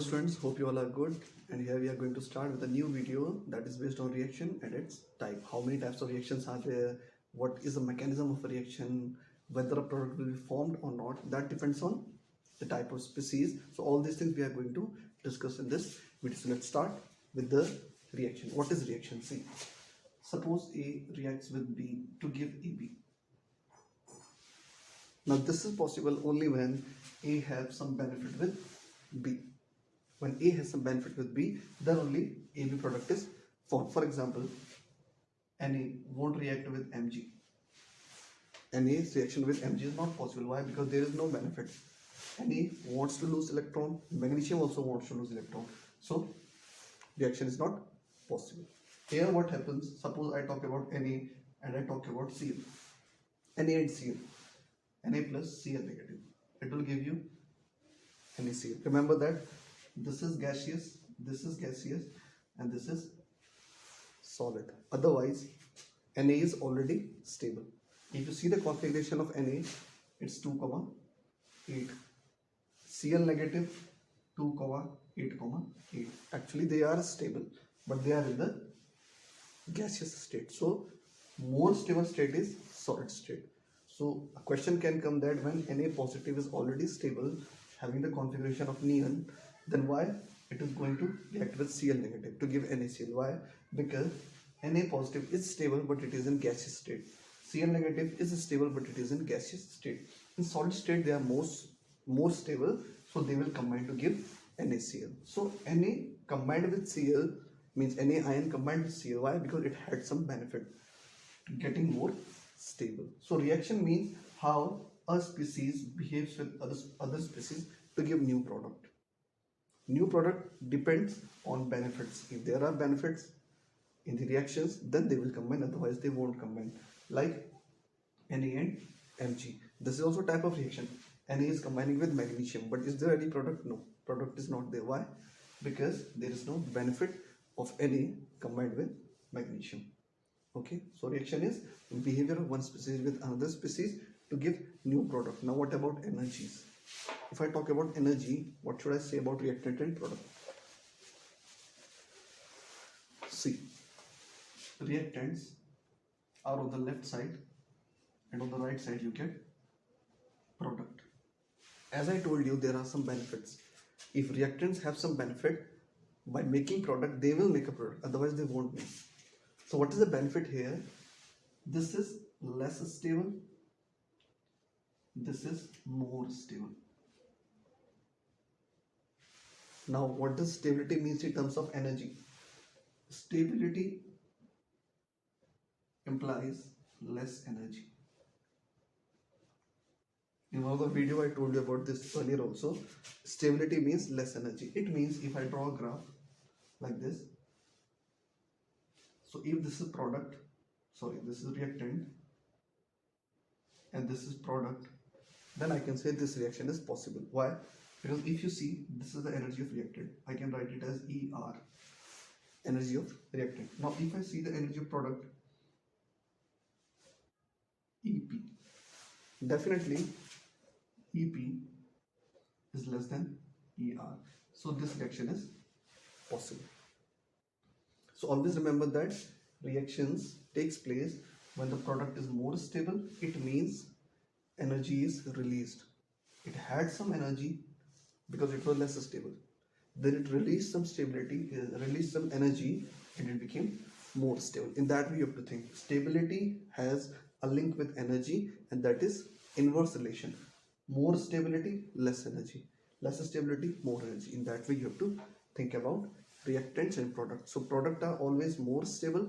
students, hope you all are good, and here we are going to start with a new video that is based on reaction and its type. How many types of reactions are there, what is the mechanism of a reaction, whether a product will be formed or not, that depends on the type of species. So all these things we are going to discuss in this video. So let's start with the reaction. What is reaction? See, suppose A reacts with B to give AB. Now this is possible only when A has some benefit with B. When A has some benefit with B, then only AB product is formed. For example, Na won't react with Mg. Na's reaction with Mg is not possible. Why? Because there is no benefit. Na wants to lose electron, magnesium also wants to lose electron. So reaction is not possible. Here what happens, suppose I talk about Na and I talk about Cl. Na and Cl. Na plus Cl negative. It will give you NaCl. Remember that this is gaseous, and this is solid. Otherwise, Na is already stable. If you see the configuration of Na, it's 2,8. Cl negative 2,8,8. Actually, they are stable, but they are in the gaseous state. So, more stable state is solid state. So, a question can come that when Na positive is already stable, having the configuration of neon, then why it is going to react with Cl negative to give NaCl? Why? Because Na positive is stable but it is in gaseous state. Cl negative is stable but it is in gaseous state. In solid state they are more stable, so they will combine to give NaCl. So Na combined with Cl means Na ion combined with Cl. Why? Because it had some benefit to getting more stable. So reaction means how a species behaves with other species to give new product. New product depends on benefits. If there are benefits in the reactions, then they will combine, otherwise they won't combine. Like Na and Mg. This is also type of reaction. Na is combining with magnesium, but is there any product? No, product is not there. Why? Because there is no benefit of Na combined with magnesium. Okay, so reaction is behavior of one species with another species to give new product. Now what about energies? If I talk about energy, what should I say about reactant and product? See, reactants are on the left side and on the right side you get product. As I told you, there are some benefits. If reactants have some benefit, by making product they will make a product, otherwise they won't make. So what is the benefit here? This is less stable, this is more stable. Now what does stability means in terms of energy? Stability implies less energy. In one of the video I told you about this earlier also. Stability means less energy. It means if I draw a graph like this, so if this is this is reactant and this is product, then I can say this reaction is possible. Why? Because if you see, this is the energy of reactant. I can write it as ER, energy of reactant. Now if I see the energy of product, EP, definitely EP is less than ER. So this reaction is possible. So always remember that reactions takes place when the product is more stable. It means energy is released. It had some energy because it was less stable. Then it released some stability, released some energy, and it became more stable. In that way you have to think. Stability has a link with energy, and that is inverse relation. More stability, less energy. Less stability, more energy. In that way you have to think about reactants and products. So products are always more stable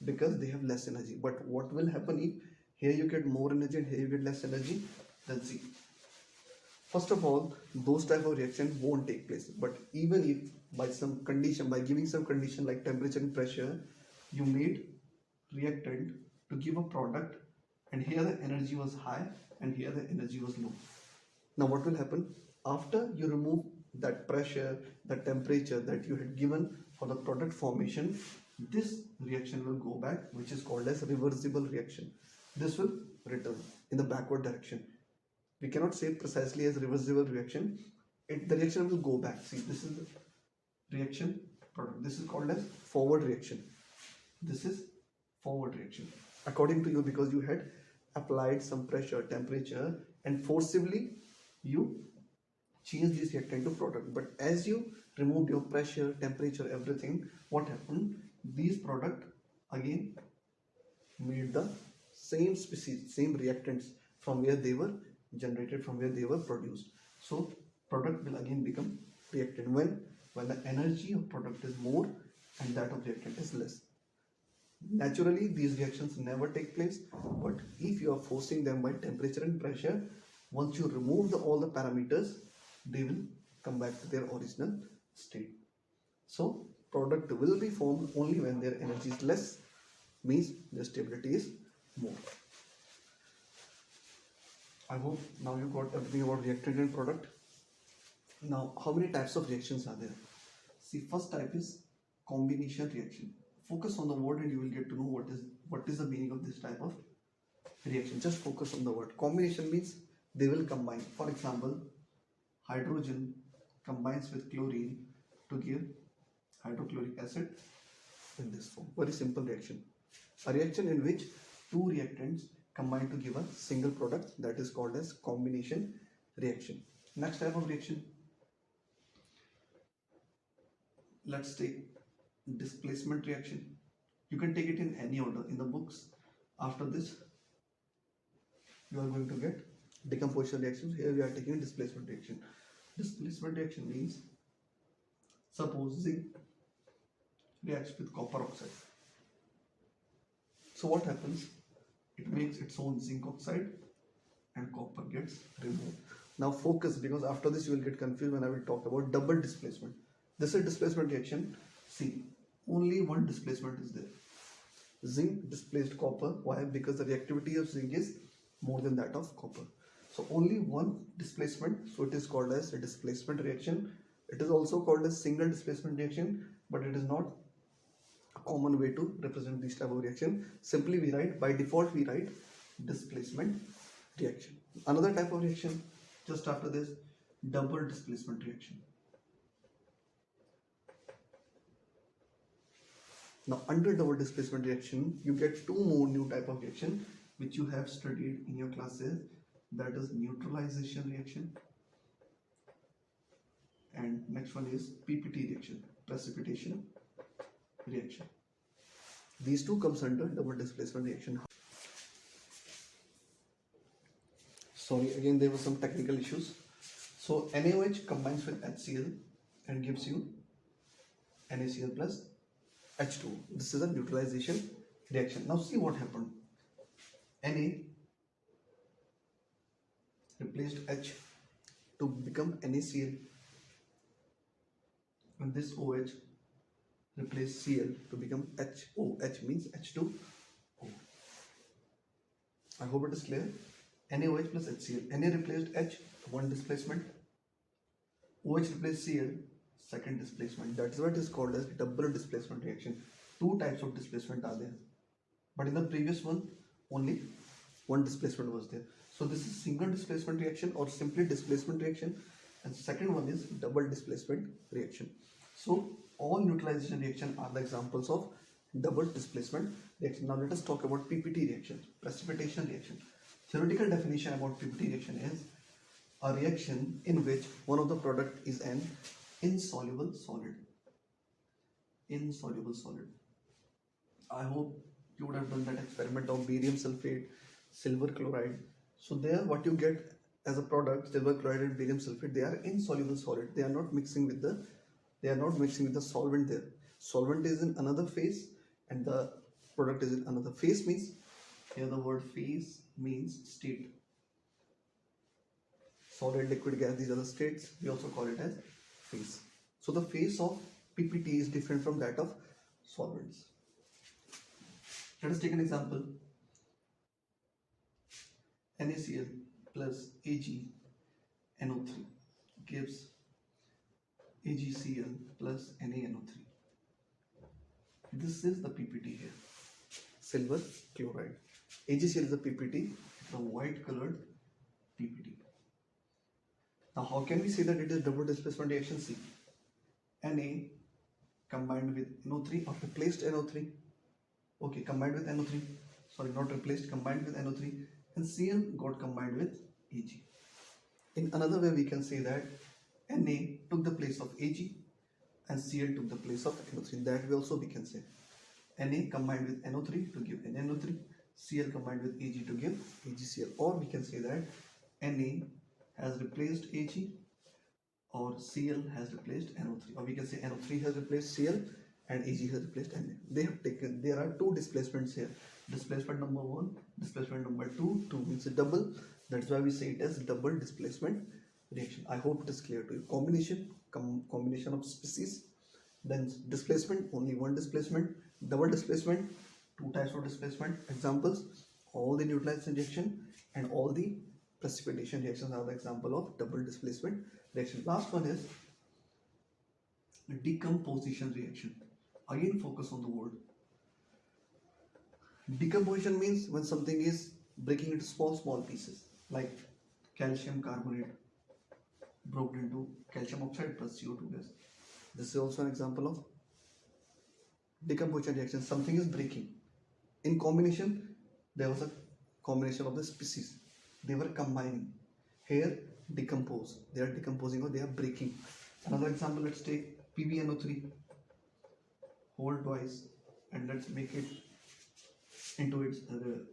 because they have less energy. But what will happen if here you get more energy and here you get less energy? Then see. First of all, those type of reactions won't take place. But even if by some condition, by giving some condition like temperature and pressure, you made reactant to give a product, and here the energy was high and here the energy was low. Now what will happen? After you remove that pressure, that temperature that you had given for the product formation, this reaction will go back, which is called as reversible reaction. This will return in the backward direction. We cannot say precisely as reversible reaction. the reaction will go back. See, this is the reaction product. This is called as forward reaction. This is forward reaction according to you, because you had applied some pressure, temperature, and forcibly you change this reactant to product. But as you removed your pressure, temperature, everything, what happened? These product again made the same species, same reactants from where they were generated, from where they were produced. So product will again become reactant when the energy of product is more and that of reactant is less. Naturally, these reactions never take place, but if you are forcing them by temperature and pressure, once you remove all the parameters, they will come back to their original state. So product will be formed only when their energy is less, means their stability is more. I hope now you got everything about reactant and product. Now, how many types of reactions are there? See, first type is combination reaction. Focus on the word and you will get to know what is the meaning of this type of reaction. Just focus on the word. Combination means they will combine. For example, hydrogen combines with chlorine to give hydrochloric acid in this form. Very simple reaction. A reaction in which two reactants combine to give a single product, that is called as combination reaction. Next type of reaction, let's take displacement reaction. You can take it in any order in the books. After this, you are going to get decomposition reactions. Here we are taking displacement reaction. Displacement reaction means suppose zinc reacts with copper oxide. So what happens? It makes its own zinc oxide and copper gets removed. Now focus, because after this you will get confused when I will talk about double displacement. This is displacement reaction. See, only one displacement is there. Zinc displaced copper. Why? Because the reactivity of zinc is more than that of copper. So only one displacement, so it is called as a displacement reaction. It is also called as single displacement reaction, but it is not a common way to represent this type of reaction. Simply we write, by default we write displacement reaction. Another type of reaction just after this, double displacement reaction. Now under double displacement reaction, you get two more new type of reaction which you have studied in your classes, that is neutralization reaction, and next one is PPT reaction, precipitation reaction. These two comes under double displacement reaction. Sorry, again there were some technical issues. So NaOH combines with HCl and gives you NaCl plus H2. This is a neutralization reaction. Now see what happened. Na replaced H to become NaCl, and this OH replaced Cl to become HO. H means H2O. I hope it is clear. NaOH plus HCl. Na replaced H, one displacement. OH replaced Cl, second displacement. That is what is called as double displacement reaction. Two types of displacement are there, but in the previous one only one displacement was there. So this is single displacement reaction or simply displacement reaction, and second one is double displacement reaction. So all neutralization reaction are the examples of double displacement reaction. Now let us talk about PPT reaction, precipitation reaction. Theoretical definition about PPT reaction is a reaction in which one of the product is an insoluble solid. Insoluble solid. I hope you would have done that experiment of barium sulfate, silver chloride. So there what you get as a product, silver chloride and barium sulfate, they are insoluble solid. They are not mixing with the solvent there. Solvent is in another phase and the product is in another phase. Means here the word phase means state. Solid, liquid, gas, these are the states. We also call it as phase. So the phase of PPT is different from that of solvents. Let us take an example. NaCl plus AgNO3 gives AgCl plus NaNO3. This is the PPT here. Silver chloride. AgCl is the PPT, the white colored PPT. Now how can we say that it is double displacement reaction? See, Na combined with NO3 or replaced NO3. Okay, combined with NO3. Sorry, not replaced, combined with NO3, and Cl got combined with Ag. In another way, we can say that Na took the place of Ag and Cl took the place of NO3. In that way also we can say Na combined with NO3 to give NaNO3, Cl combined with Ag to give AgCl. Or we can say that Na has replaced Ag or Cl has replaced NO3, or we can say NO3 has replaced Cl and Ag has replaced Na. There are two displacements here. Displacement number 1, displacement number 2. 2 means a double. That's why we say it as double displacement reaction. I hope it is clear to you. Combination of species, then displacement, only one displacement, double displacement, two types of displacement. Examples, all the neutralized injection and all the precipitation reactions are the example of double displacement reaction. Last one is decomposition reaction. Again, focus on the word. Decomposition means when something is breaking into small pieces, like calcium carbonate broken into calcium oxide plus CO2 gas. This is also an example of decomposition reaction. Something is breaking. In combination, there was a combination of the species. They were combining. Here, decompose. They are decomposing or they are breaking. Another example, let's take PbNO3 whole twice and let's make it into its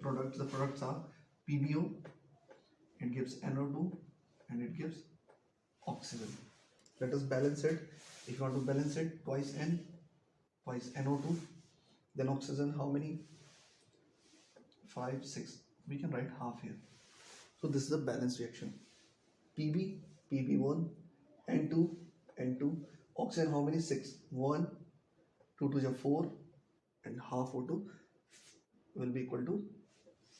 products. The products are PbO, it gives NO2 and it gives oxygen. Let us balance it. If you want to balance it, twice N, twice NO2, then oxygen how many? 5, 6. We can write half here. So this is a balanced reaction. Pb, Pb1, N2, N2, oxygen how many? 6. 1, 2 to the 4 and half O2 will be equal to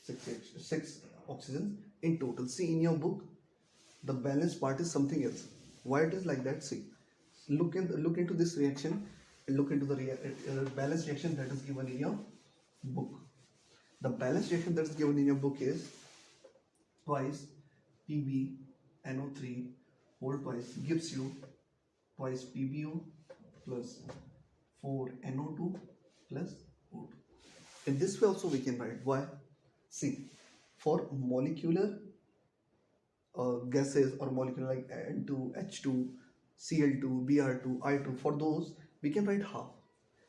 6 oxygens in total. See, in your book, the balanced part is something else. Why it is like that? See, look into this reaction and look into the balanced reaction that is given in your book. The balanced reaction that is given in your book is twice PbNO3 whole twice gives you twice PbO plus 4 NO2 plus O2. In this way also we can write. Why? See, for molecular gases or molecule like N2, H2, Cl2, Br2, I2, for those we can write half.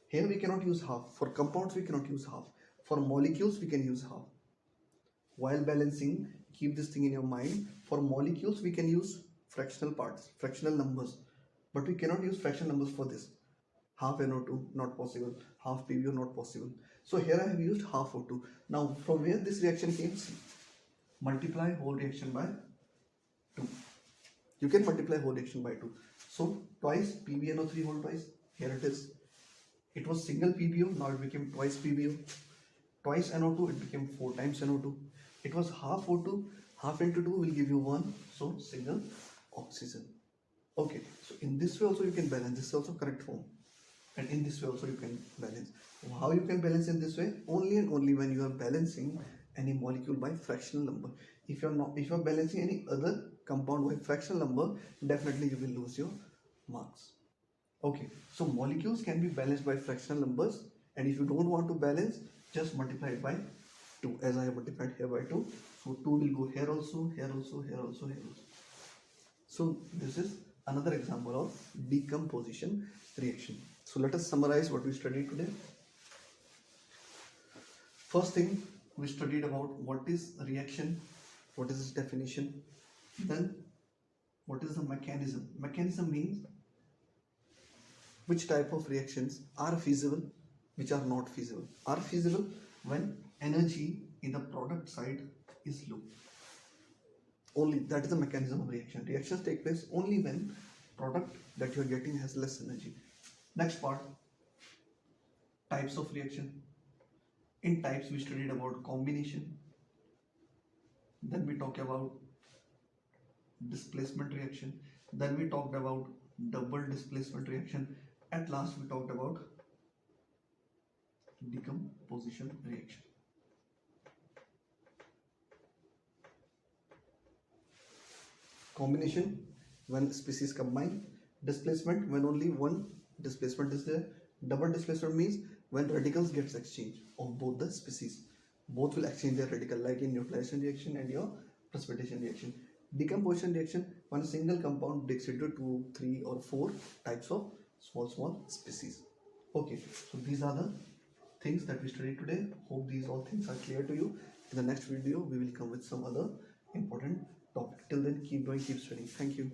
Here we cannot use half. For compounds we cannot use half. For molecules we can use half. While balancing, keep this thing in your mind. For molecules we can use fractional parts, fractional numbers, but we cannot use fractional numbers for this. Half NO2 not possible, half PbO not possible. So here I have used half O2. Now from where this reaction came? See, multiply whole reaction by 2. You can multiply whole reaction by 2. So twice PbNO3 whole twice. Here it is. It was single PbO, now it became twice PbO. Twice NO2, it became 4 times NO2. It was half O2, half into 2 will give you 1. So single oxygen. Okay, so in this way also you can balance. This is also correct form. And in this way also you can balance. How you can balance in this way? Only and only when you are balancing any molecule by fractional number. If you are balancing any other compound by fractional number, definitely you will lose your marks. Okay, so molecules can be balanced by fractional numbers, and if you don't want to balance, just multiply it by 2, as I have multiplied here by 2. So 2 will go here also, here also, here also, here also. So this is another example of decomposition reaction. So let us summarize what we studied today. First thing, we studied about what is a reaction, what is its definition, then what is the mechanism. Mechanism means which type of reactions are feasible, which are not feasible. Are feasible when energy in the product side is low. Only that is the mechanism of reaction. Reactions take place only when product that you are getting has less energy. Next part, types of reaction. In types we studied about combination, then we talked about displacement reaction, then we talked about double displacement reaction, at last we talked about decomposition reaction. Combination, when species combine. Displacement, when only one displacement is there. Double displacement means when radicals gets exchanged of both the species. Both will exchange their radical, like in neutralization reaction and your precipitation reaction. Decomposition reaction, when a single compound breaks into 2, 3 or 4 types of small species. Okay, so these are the things that we studied today. Hope these all things are clear to you. In the next video, we will come with some other important topic. Till then, keep going, keep studying. Thank you.